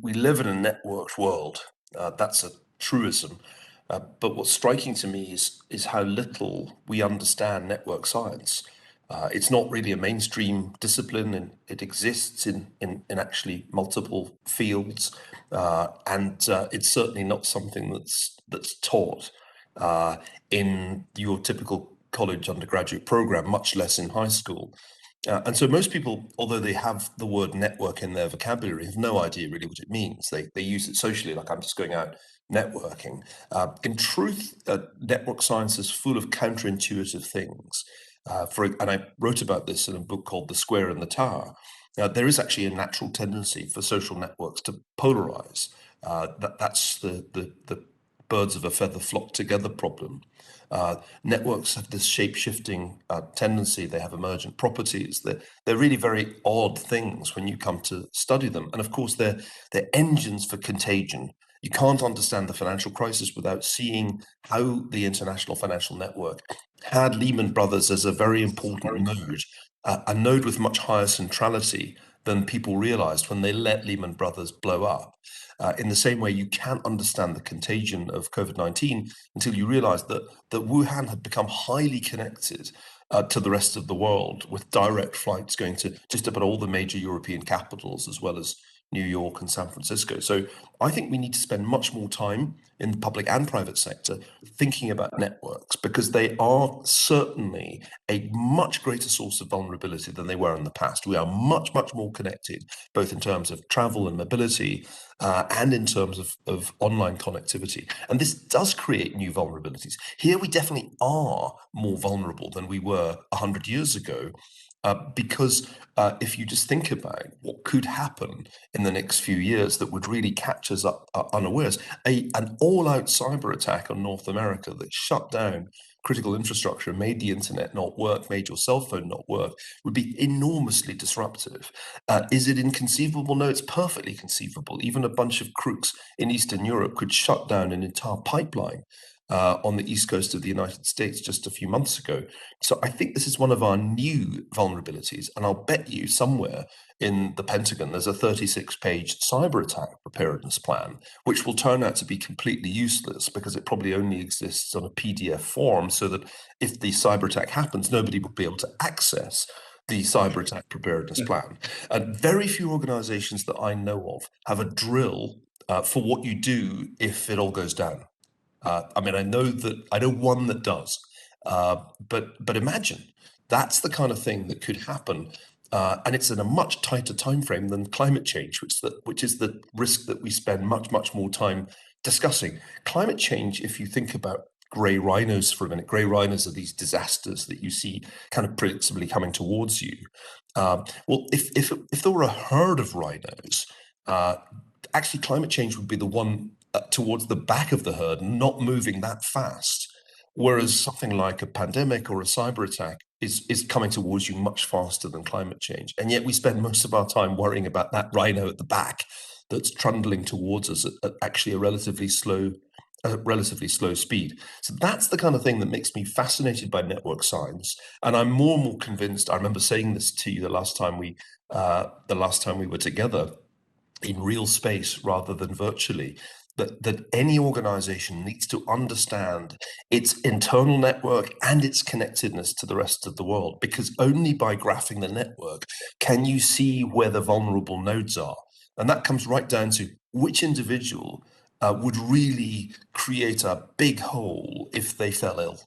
we live in a networked world. That's a truism. But what's striking to me is how little we understand network science. It's not really a mainstream discipline, and it exists in actually multiple fields, and it's certainly not something that's taught in your typical college undergraduate program, much less in high school. And so most people, although they have the word network in their vocabulary, have no idea really what it means. They use it socially, like I'm just going out networking. In truth, network science is full of counterintuitive things. And I wrote about this in a book called The Square and the Tower. There is actually a natural tendency for social networks to polarize. That's the birds of a feather flock together problem. Networks have this shape-shifting tendency. They have emergent properties. They're really very odd things when you come to study them. And of course, they're engines for contagion. You can't understand the financial crisis without seeing how the international financial network had Lehman Brothers as a very important node, a node with much higher centrality than people realized when they let Lehman Brothers blow up. In the same way, you can't understand the contagion of COVID-19 until you realize that Wuhan had become highly connected to the rest of the world, with direct flights going to just about all the major European capitals, as well as New York and San Francisco. So I think we need to spend much more time in the public and private sector thinking about networks, because they are certainly a much greater source of vulnerability than they were in the past. We are much, much more connected, both in terms of travel and mobility, and in terms of online connectivity. And this does create new vulnerabilities. Here we definitely are more vulnerable than we were 100 years ago, because if you just think about what could happen in the next few years that would really catch us up unawares, an all-out cyber attack on North America that shut down critical infrastructure, made the internet not work, made your cell phone not work, would be enormously disruptive. Is it inconceivable? No, it's perfectly conceivable. Even a bunch of crooks in Eastern Europe could shut down an entire pipeline on the east coast of the United States just a few months ago. So I think this is one of our new vulnerabilities, and I'll bet you somewhere in the Pentagon there's a 36-page cyber attack preparedness plan, which will turn out to be completely useless because it probably only exists on a PDF form, so that if the cyber attack happens, nobody would be able to access the cyber attack preparedness plan. And very few organizations that I know of have a drill for what you do if it all goes down. I mean, I know one that does, but imagine that's the kind of thing that could happen, and it's in a much tighter time frame than climate change, which is the risk that we spend much more time discussing. Climate change, if you think about grey rhinos for a minute, grey rhinos are these disasters that you see kind of predictably coming towards you. Well, if there were a herd of rhinos, actually climate change would be the one towards the back of the herd, not moving that fast. Whereas something like a pandemic or a cyber attack is coming towards you much faster than climate change. And yet we spend most of our time worrying about that rhino at the back that's trundling towards us at actually a relatively slow speed. So that's the kind of thing that makes me fascinated by network science. And I'm more and more convinced. I remember saying this to you the last time we were together in real space rather than virtually, that any organization needs to understand its internal network and its connectedness to the rest of the world, because only by graphing the network can you see where the vulnerable nodes are. And that comes right down to which individual would really create a big hole if they fell ill.